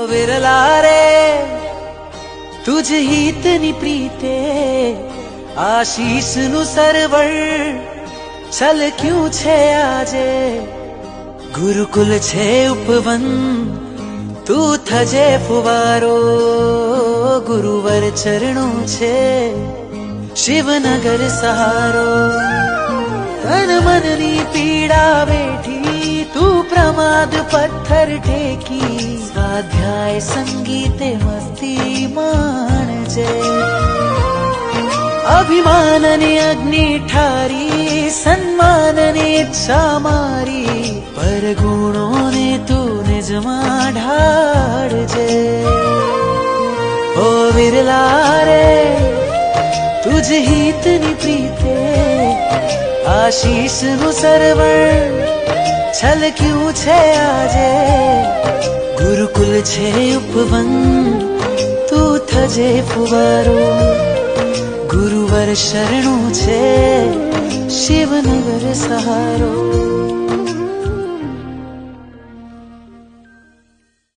વિરલા રે તુજ હિતની પ્રીતે આશીષનું સરવળ છલક્યું છે આજે ગુરુકુલ છે ઉપવન તું થજે ફુવારો ગુરુવર ચરણો છે શિવનગર સહારો તન મનની પીડા વેઠી તું પ્રમાદ પથ્થર ટેકી સ્વાધ્યાય સંગીતે મસ્તી માણજે અભિમાનને અગ્નિ ઠારી સન્માનને ઈચ્છા મારી પર ગુણોને તું નિજમાં ઢાળજે ઓ વિરલા રે તુજ હિતની પ્રીતે આશીષનું સરવળ છલક્યું છે આજે ગુરુકુલ છે ઉપવન તું થજે ફુવારો ગુરુવર શરણું છે શિવનગર સહારો